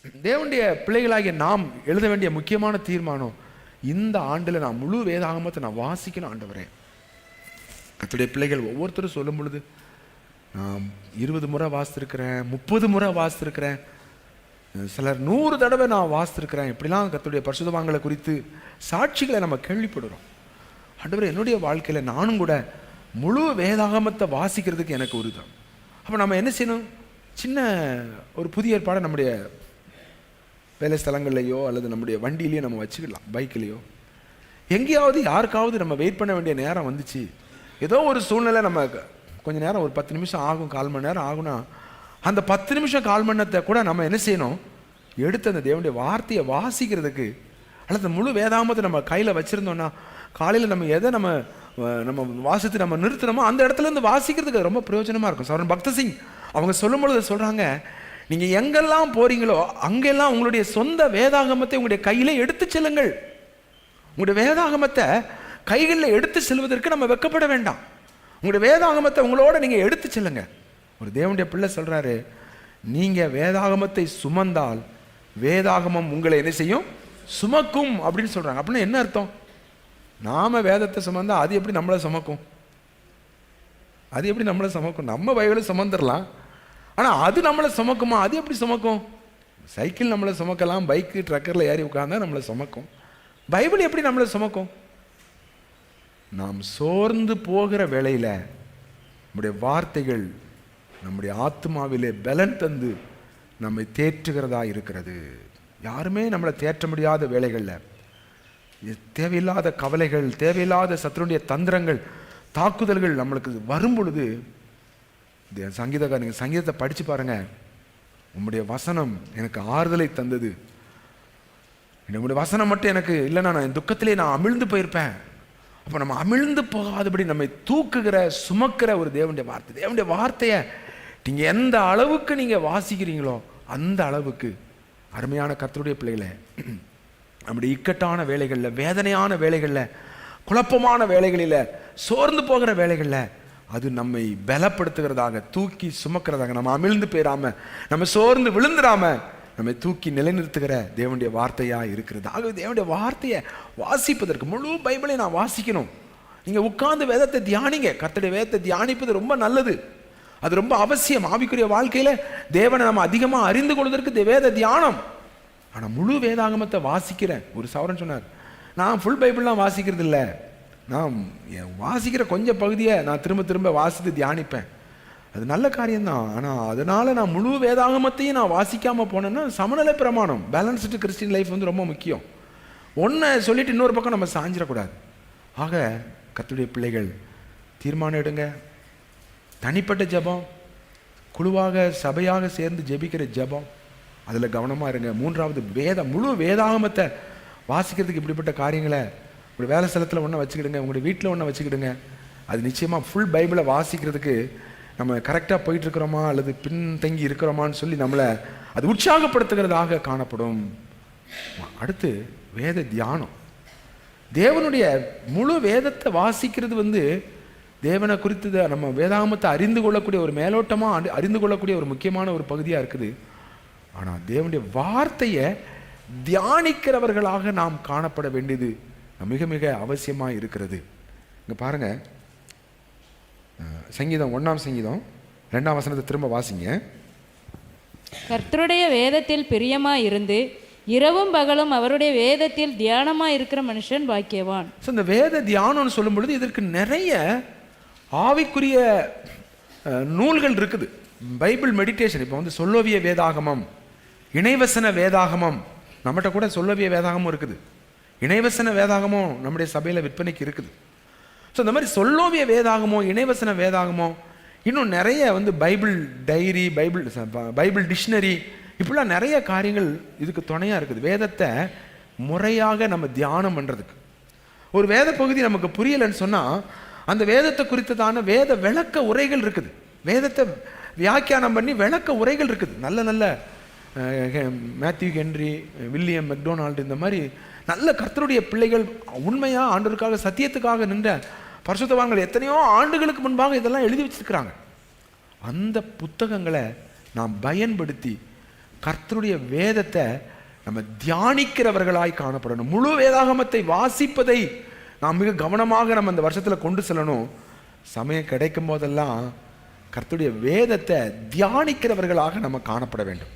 தேவனுடைய பிள்ளைகளாகிய நாம் எழுத வேண்டிய முக்கியமான தீர்மானம், இந்த ஆண்டில் நான் முழு வேதாகமத்தை நான் வாசிக்கணும் ஆண்டவரே. கர்த்தருடைய பிள்ளைகள் ஒவ்வொருத்தரும் சொல்லும் பொழுது, நான் 20 முறை வாசித்திருக்கிறேன், 30 முறை வாசித்திருக்கிறேன், சிலர் 100 தடவை நான் வாசித்திருக்கிறேன், இப்படிலாம் கர்த்தருடைய பரிசுத்தவான்களை குறித்து சாட்சிகளை நம்ம கேள்விப்படுறோம். ஆண்டவரே, என்னுடைய வாழ்க்கையில் நானும் கூட முழு வேதாகமத்தை வாசிக்கிறதுக்கு எனக்கு உறுதிதான். அப்போ நம்ம என்ன செய்யணும்? சின்ன ஒரு புதிய ஏற்பாடை நம்முடைய வேலை ஸ்தலங்கள்லையோ அல்லது நம்முடைய வண்டியிலையோ நம்ம வச்சுக்கலாம், பைக்கிலையோ. எங்கேயாவது யாருக்காவது நம்ம வெயிட் பண்ண வேண்டிய நேரம் வந்துச்சு, ஏதோ ஒரு சூழ்நிலை நம்ம கொஞ்சம் நேரம், ஒரு 10 நிமிஷம் ஆகும், 1/4 மணி நேரம் ஆகுனா, அந்த 10 நிமிஷம் 1/4 மணி நேரத்தை கூட நம்ம என்ன செய்யணும்? எடுத்து அந்த தேவனுடைய வார்த்தையை வாசிக்கிறதுக்கு, அல்லது முழு வேதாகமத்தை நம்ம கையில் வச்சுருந்தோன்னா, காலையில் நம்ம எதை நம்ம வாசித்து நம்ம நிறுத்துறோமோ அந்த இடத்துலேருந்து வாசிக்கிறதுக்கு ரொம்ப பிரயோஜனமாக இருக்கும். சௌரன் பக்த சிங் அவங்க சொல்லும் பொழுது சொல்கிறாங்க, நீங்கள் எங்கெல்லாம் போகிறீங்களோ அங்கெல்லாம் உங்களுடைய சொந்த வேதாகமத்தை உங்களுடைய கையிலே எடுத்து செல்லுங்கள். உங்களுடைய வேதாகமத்தை கைகளில் எடுத்து செல்வதற்கு நம்ம வெட்கப்பட வேண்டாம். உங்களுடைய வேதாகமத்தை உங்களோட நீங்கள் எடுத்து செல்லுங்க. ஒரு தேவனுடைய பிள்ளை சொல்கிறாரு, நீங்கள் வேதாகமத்தை சுமந்தால் வேதாகமம் உங்களை என்ன செய்யும்? சுமக்கும் அப்படின்னு சொல்கிறாங்க. அப்படின்னா என்ன அர்த்தம்? நாம் வேதத்தை சுமந்தா அது எப்படி நம்மளை சுமக்கும்? அது எப்படி நம்மளை சுமக்கும்? நம்ம பைபிளை சுமந்துடலாம், ஆனால் அது நம்மளை சுமக்குமா? அது எப்படி சுமக்கும்? சைக்கிள் நம்மளை சுமக்கலாம், பைக்கு ட்ரக்கரில் ஏறி உட்கார்ந்தா நம்மளை சுமக்கும். பைபிள் எப்படி நம்மளை சுமக்கும்? நாம் சோர்ந்து போகிற வேளையில் நம்முடைய வார்த்தைகள் நம்முடைய ஆத்மாவிலே பலன் தந்து நம்மை தேற்றுகிறதா இருக்கிறது. யாருமே நம்மளை தேற்ற முடியாத வேளைகளில், தேவையில்லாத கவலைகள், தேவையில்லாத சத்துருடைய தந்திரங்கள், தாக்குதல்கள் நம்மளுக்கு வரும் பொழுது, நீங்கள் சங்கீதத்தை படித்து பாருங்க. உம்முடைய வசனம் எனக்கு ஆறுதலை தந்தது, என்னுடைய வசனம் மட்டும் எனக்கு இல்லைன்னா நான் என் துக்கத்திலே நான் அமிழ்ந்து போயிருப்பேன். அப்போ நம்ம அமிழ்ந்து போகாதபடி நம்மை தூக்குகிற சுமக்கிற ஒரு தேவனுடைய வார்த்தை. தேவனுடைய வார்த்தையை நீங்கள் எந்த அளவுக்கு நீங்கள் வாசிக்கிறீங்களோ அந்த அளவுக்கு அருமையான கர்த்தருடைய பிள்ளைகளை, நம்முடைய இக்கட்டான வேலைகளில், வேதனையான வேலைகளில், குழப்பமான வேலைகளில், சோர்ந்து போகிற வேலைகளில் அது நம்மை பலப்படுத்துகிறதாக, தூக்கி சுமக்கிறதாக, நம்ம அமிழ்ந்து போயிடாம, நம்ம சோர்ந்து விழுந்துடாம நம்மை தூக்கி நிலைநிறுத்துகிற தேவனுடைய வார்த்தையாக இருக்கிறது. ஆகவே தேவனுடைய வார்த்தையை வாசிப்பதற்கு முழு பைபிளை நான் வாசிக்கணும். நீங்கள் உட்கார்ந்து வேதத்தை தியானிங்க. கர்த்தருடைய வேதத்தை தியானிப்பது ரொம்ப நல்லது, அது ரொம்ப அவசியம். ஆவிக்குரிய வாழ்க்கையில் தேவனை நம்ம அதிகமாக அறிந்து கொள்வதற்கு வேத தியானம். ஆனால் முழு வேதாகமத்தை வாசிக்கிறேன். ஒரு சௌரன் சொன்னார், நான் ஃபுல் பைபிள்லாம் வாசிக்கிறது இல்லை, நான் வாசிக்கிற கொஞ்சம் பகுதியை நான் திரும்ப திரும்ப வாசித்து தியானிப்பேன். அது நல்ல காரியம்தான். ஆனால் அதனால் நான் முழு வேதாகமத்தையும் நான் வாசிக்காமல் போனேன்னா சமநிலை பிரமாணம், பேலன்ஸ்டு கிறிஸ்டின் லைஃப் வந்து ரொம்ப முக்கியம். ஒன்றை சொல்லிட்டு இன்னொரு பக்கம் நம்ம சாஞ்சிடக்கூடாது. ஆக கர்த்தருடைய பிள்ளைகள் தீர்மானம் எடுங்க. தனிப்பட்ட ஜெபம், குழுவாக சபையாக சேர்ந்து ஜெபிக்கிற ஜெபம், அதில் கவனமாக இருங்க. 3வது முழு வேதாகமத்தை வாசிக்கிறதுக்கு இப்படிப்பட்ட காரியங்களை உங்களுடைய வேலை ஸ்தலத்தில் ஒன்றை வச்சுக்கிடுங்க, உங்களுடைய வீட்டில் ஒன்றை வச்சுக்கிடுங்க. அது நிச்சயமாக ஃபுல் பைபிளை வாசிக்கிறதுக்கு நம்ம கரெக்டாக போயிட்டுருக்கிறோமா அல்லது பின்தங்கி இருக்கிறோமான்னு சொல்லி நம்மளை அது உற்சாகப்படுத்துகிறதாக காணப்படும். அடுத்து வேத தியானம். தேவனுடைய முழு வேதத்தை வாசிக்கிறது வந்து தேவனை குறித்து நம்ம வேதாகமத்தை அறிந்து கொள்ளக்கூடிய ஒரு மேலோட்டமாக அறிந்து கொள்ளக்கூடிய ஒரு முக்கியமான ஒரு பகுதியாக இருக்குது. ஆனால் தேவனுடைய வார்த்தையை தியானிக்கிறவர்களாக நாம் காணப்பட வேண்டியது மிக மிக அவசியமாக இருக்கிறது. இங்கே பாருங்கள், சங்கீதம் 1ஆம் சங்கீதம் 2ஆம் வசனத்தை திரும்ப வாசிங்க. கர்த்தருடைய வேதத்தில் பிரியமாக இருந்து இரவும் பகலும் அவருடைய வேதத்தில் தியானமாக இருக்கிற மனுஷன் பாக்கியவான். ஸோ இந்த வேத தியானம்னு சொல்லும் பொழுது இதற்கு நிறைய ஆவிக்குரிய நூல்கள் இருக்குது. பைபிள் மெடிடேஷன், இப்போ வந்து சொல்லோவிய வேதாகமம், இணைவசன வேதாகமம், நம்மகிட்ட கூட சொல்லோவிய வேதாகமும் இருக்குது, இணைவசன வேதாகமும் நம்முடைய சபையில் விற்பனைக்கு இருக்குது. ஸோ இந்த மாதிரி சொல்லோவிய வேதாகமோ, இணைவசன வேதாகமோ, இன்னும் நிறைய வந்து பைபிள் டைரி, பைபிள் டிக்ஷனரி, இப்படிலாம் நிறைய காரியங்கள் இதுக்கு துணையாக இருக்குது. வேதத்தை முறையாக நம்ம தியானம் பண்ணுறதுக்கு ஒரு வேத பகுதி நமக்கு புரியலைன்னு சொன்னால் அந்த வேதத்தை குறித்ததான வேத விளக்க உரைகள் இருக்குது. வேதத்தை வியாக்கியானம் பண்ணி விளக்க உரைகள் இருக்குது. நல்ல நல்ல மேத்யூ ஹென்றி, வில்லியம் மெக்டோனால்டு, இந்த மாதிரி நல்ல கர்த்தருடைய பிள்ளைகள் உண்மையாக ஆண்டவருக்காக சத்தியத்துக்காக நின்ற பரிசுத்தவான்கள் எத்தனையோ ஆண்டுகளுக்கு முன்பாக இதெல்லாம் எழுதி வச்சிருக்கிறாங்க. அந்த புத்தகங்களை நாம் பயன்படுத்தி கர்த்தருடைய வேதத்தை நம்ம தியானிக்கிறவர்களாய் காணப்படணும். முழு வேதாகமத்தை வாசிப்பதை நாம் மிக கவனமாக நம்ம இந்த வருஷத்தில் கொண்டு செல்லணும். சமயம் கிடைக்கும் போதெல்லாம் கர்த்தருடைய வேதத்தை தியானிக்கிறவர்களாக நம்ம காணப்பட வேண்டும்.